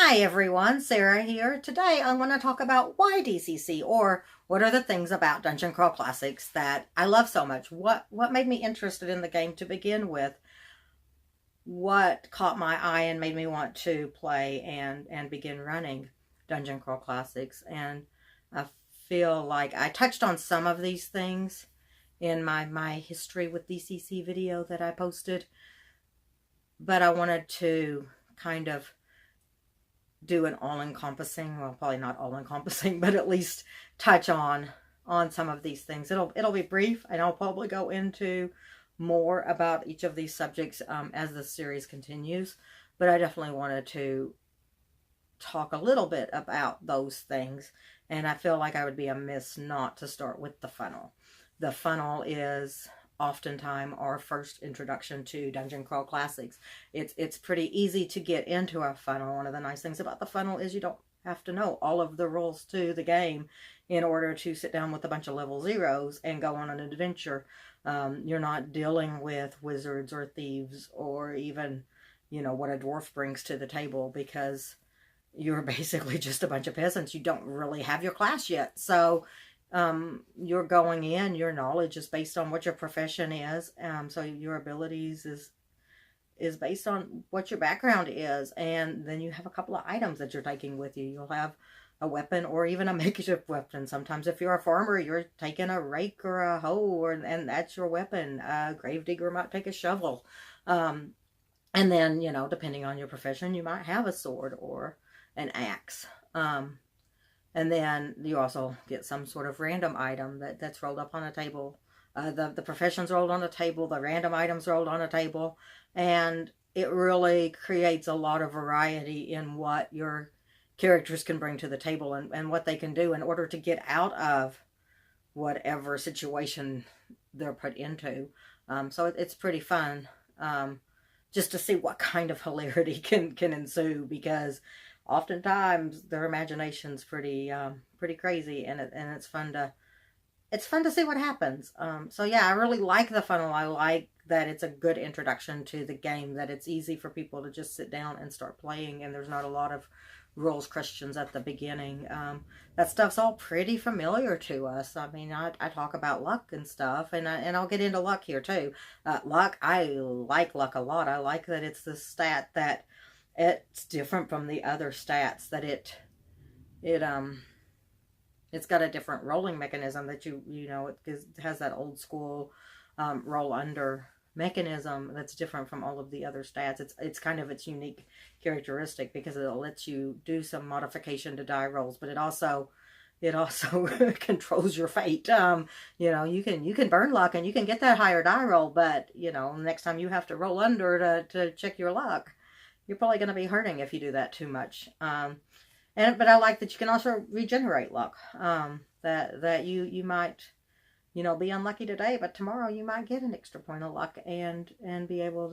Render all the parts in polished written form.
Hi everyone, Sarah here. Today I want to talk about why DCC, or what are the things about Dungeon Crawl Classics that I love so much. What made me interested in the game to begin with? What caught my eye and made me want to play and begin running Dungeon Crawl Classics? And I feel like I touched on some of these things in my history with DCC video that I posted, but I wanted to kind of do an all-encompassing, well, probably not all-encompassing, but at least touch on some of these things. It'll be brief, and I'll probably go into more about each of these subjects as the series continues, but I definitely wanted to talk a little bit about those things, and I feel like I would be amiss not to start with the funnel. The funnel is oftentimes our first introduction to Dungeon Crawl Classics. It's pretty easy to get into a funnel. One of the nice things about the funnel is you don't have to know all of the rules to the game in order to sit down with a bunch of level zeros and go on an adventure. You're not dealing with wizards or thieves or even, what a dwarf brings to the table, because you're basically just a bunch of peasants. You don't really have your class yet. So you're going in, your knowledge is based on what your profession is, so your abilities is based on what your background is, and then you have a couple of items that you're taking with you. You'll have a weapon or even a makeshift weapon. Sometimes if you're a farmer, you're taking a rake or a hoe, and that's your weapon. A gravedigger might take a shovel, and then, depending on your profession, you might have a sword or an axe. And then you also get some sort of random item that's rolled up on a table. The profession's rolled on a table, the random items rolled on a table, and it really creates a lot of variety in what your characters can bring to the table and what they can do in order to get out of whatever situation they're put into. So it's pretty fun just to see what kind of hilarity can ensue, because oftentimes their imagination's pretty crazy, and it's fun to see what happens. So yeah, I really like the funnel. I like that it's a good introduction to the game, that it's easy for people to just sit down and start playing, and there's not a lot of rules questions at the beginning. That stuff's all pretty familiar to us. I mean, I talk about luck and stuff, and I'll get into luck here too. Luck, I like luck a lot. I like that it's the stat that it's different from the other stats, that it's got a different rolling mechanism, that it has that old school roll under mechanism that's different from all of the other stats. It's kind of its unique characteristic, because it lets you do some modification to die rolls, but it also controls your fate. You can burn luck and you can get that higher die roll, but next time you have to roll under to check your luck, you're probably going to be hurting if you do that too much. But I like that you can also regenerate luck. That you might, be unlucky today, but tomorrow you might get an extra point of luck and be able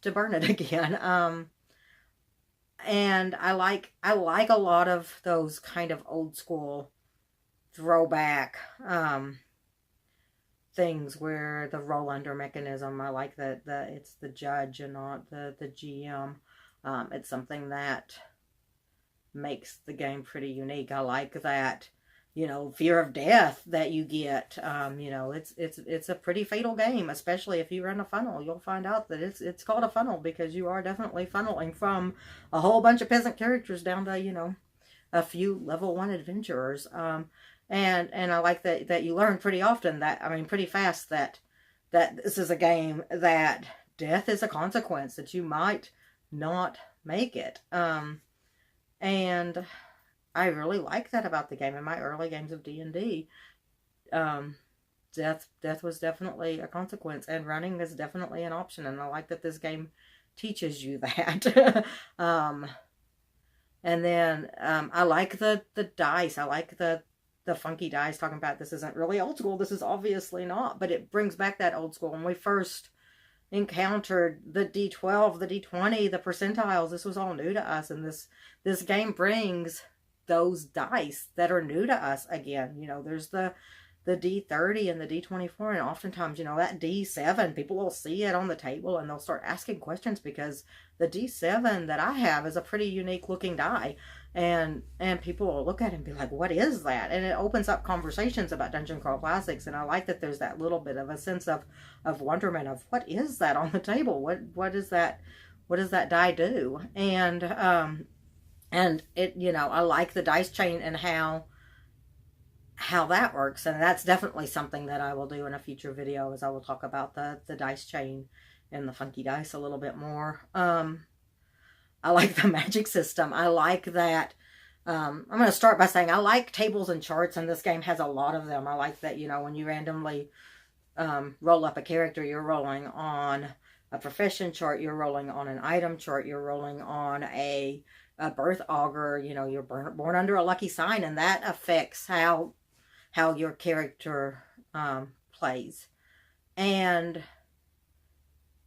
to burn it again. And I like a lot of those kind of old school throwback things where the roll under mechanism, I like that it's the judge and not the GM. It's something that makes the game pretty unique. I like that, fear of death that you get. It's a pretty fatal game, especially if you run a funnel. You'll find out that it's called a funnel because you are definitely funneling from a whole bunch of peasant characters down to, a few level 1 adventurers. And I like that you learn pretty often pretty fast that this is a game that death is a consequence, that you might not make it. And I really like that about the game. In my early games of D&D, death was definitely a consequence, and running is definitely an option, and I like that this game teaches you that. And then I like the dice. I like the funky dice. Talking about, this isn't really old school, this is obviously not, but it brings back that old school. When we first encountered the D12, the D20, the percentiles, this was all new to us, and this game brings those dice that are new to us again. There's the the D30 and the D24, and oftentimes, you know, that D7, people will see it on the table and they'll start asking questions because the D7 that I have is a pretty unique looking die, and people will look at it and be like, what is that? And it opens up conversations about Dungeon Crawl Classics, and I like that there's that little bit of a sense of wonderment of what is that on the table? What is that? What does that die do? And it, you know, I like the dice chain and how that works, and that's definitely something that I will do in a future video, is I will talk about the dice chain and the funky dice a little bit more. I like the magic system. I like that. I'm going to start by saying I like tables and charts, and this game has a lot of them. I like that, you know, when you randomly roll up a character, you're rolling on a profession chart, you're rolling on an item chart, you're rolling on a birth augur, you know, you're born under a lucky sign, and that affects how your character plays. And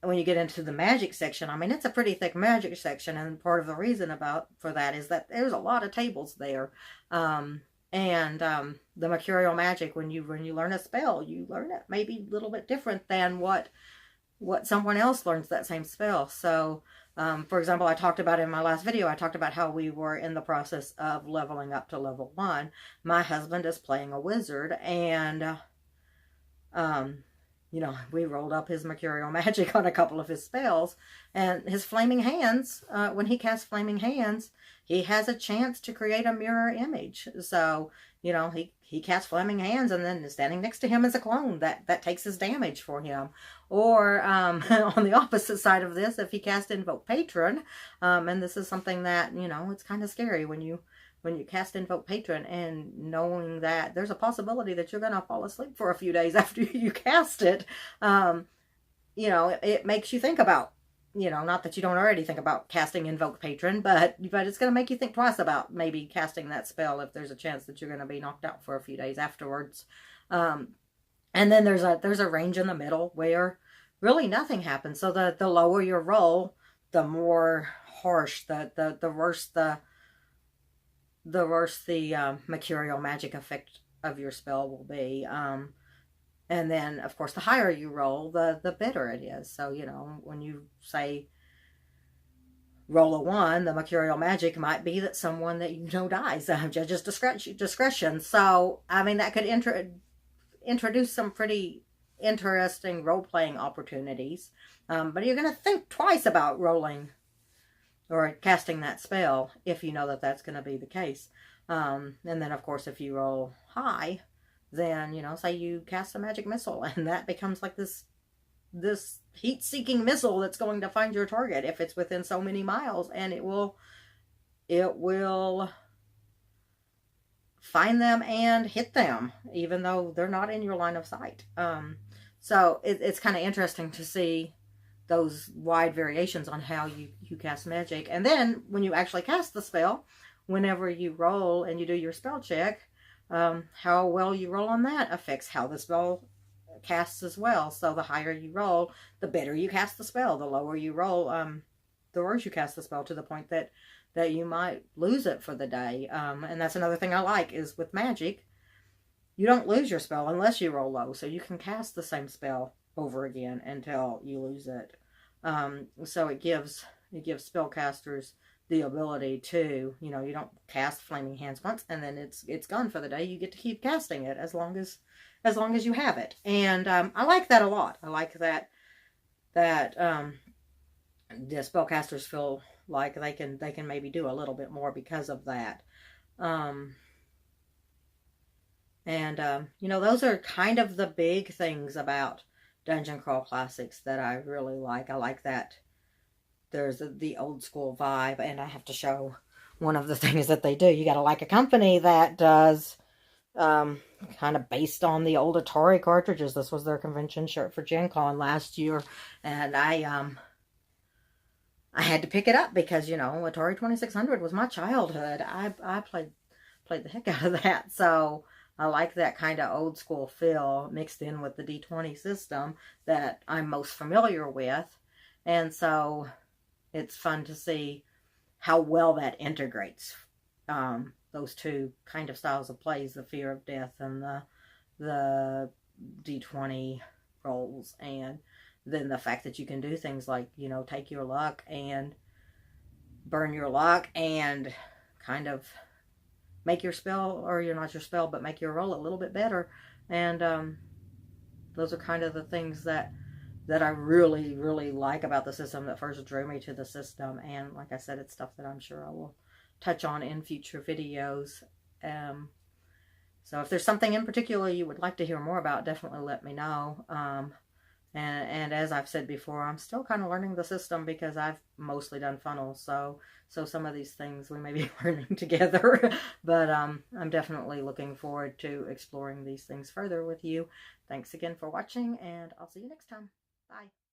when you get into the magic section, I mean, it's a pretty thick magic section, and part of the reason for that is that there's a lot of tables there. The mercurial magic, when you learn a spell, you learn it maybe a little bit different than what someone else learns that same spell. So, for example, I talked about in my last video, I talked about how we were in the process of leveling up to level 1. My husband is playing a wizard, and, you know, we rolled up his mercurial magic on a couple of his spells, and his flaming hands, when he casts flaming hands, he has a chance to create a mirror image. So, you know, he casts flaming hands, and then standing next to him is a clone that takes his damage for him. Or on the opposite side of this, if he casts Invoke Patron, and this is something that, you know, it's kind of scary when you cast Invoke Patron and knowing that there's a possibility that you're going to fall asleep for a few days after you cast it. You know, it makes you think about, you know, not that you don't already think about casting Invoke Patron, but it's going to make you think twice about maybe casting that spell if there's a chance that you're going to be knocked out for a few days afterwards. And then there's a range in the middle where really nothing happens. So the lower your roll, the more harsh, the worse the mercurial magic effect of your spell will be. And then, of course, the higher you roll, the better it is. So, you know, when you say roll a 1, the mercurial magic might be that someone that you know dies. Judge's discretion. So, I mean, that could introduce some pretty interesting role-playing opportunities. But you're going to think twice about rolling or casting that spell if you know that that's going to be the case. And then, of course, if you roll high, then, you know, say you cast a magic missile, and that becomes like this heat-seeking missile that's going to find your target if it's within so many miles, and it will find them and hit them, even though they're not in your line of sight. So it's kind of interesting to see those wide variations on how you cast magic. And then when you actually cast the spell, whenever you roll and you do your spell check, how well you roll on that affects how the spell casts as well. So the higher you roll, the better you cast the spell. The lower you roll, the worse you cast the spell, to the point that you might lose it for the day. And that's another thing I like, is with magic, you don't lose your spell unless you roll low. So you can cast the same spell over again until you lose it. So it gives spellcasters the ability to, you know, you don't cast Flaming Hands once and then it's gone for the day. You get to keep casting it as long as you have it. And I like that a lot. I like that the spellcasters feel like they can maybe do a little bit more because of that. You know, those are kind of the big things about Dungeon Crawl Classics that I really like. I like that there's the old school vibe, and I have to show one of the things that they do. You got to like a company that does kind of based on the old Atari cartridges. This was their convention shirt for Gen Con last year, and I had to pick it up because, you know, Atari 2600 was my childhood. I played the heck out of that, so I like that kind of old school feel mixed in with the D20 system that I'm most familiar with. And so it's fun to see how well that integrates those two kind of styles of plays, the fear of death and the D20 rolls, and then the fact that you can do things like, you know, take your luck and burn your luck and kind of make your spell, or you're not your spell, but make your roll a little bit better. And those are kind of the things that I really, really like about the system, that first drew me to the system. And like I said, it's stuff that I'm sure I will touch on in future videos. So if there's something in particular you would like to hear more about, definitely let me know. And as I've said before, I'm still kind of learning the system because I've mostly done funnels. So some of these things we may be learning together. But I'm definitely looking forward to exploring these things further with you. Thanks again for watching, and I'll see you next time. Bye.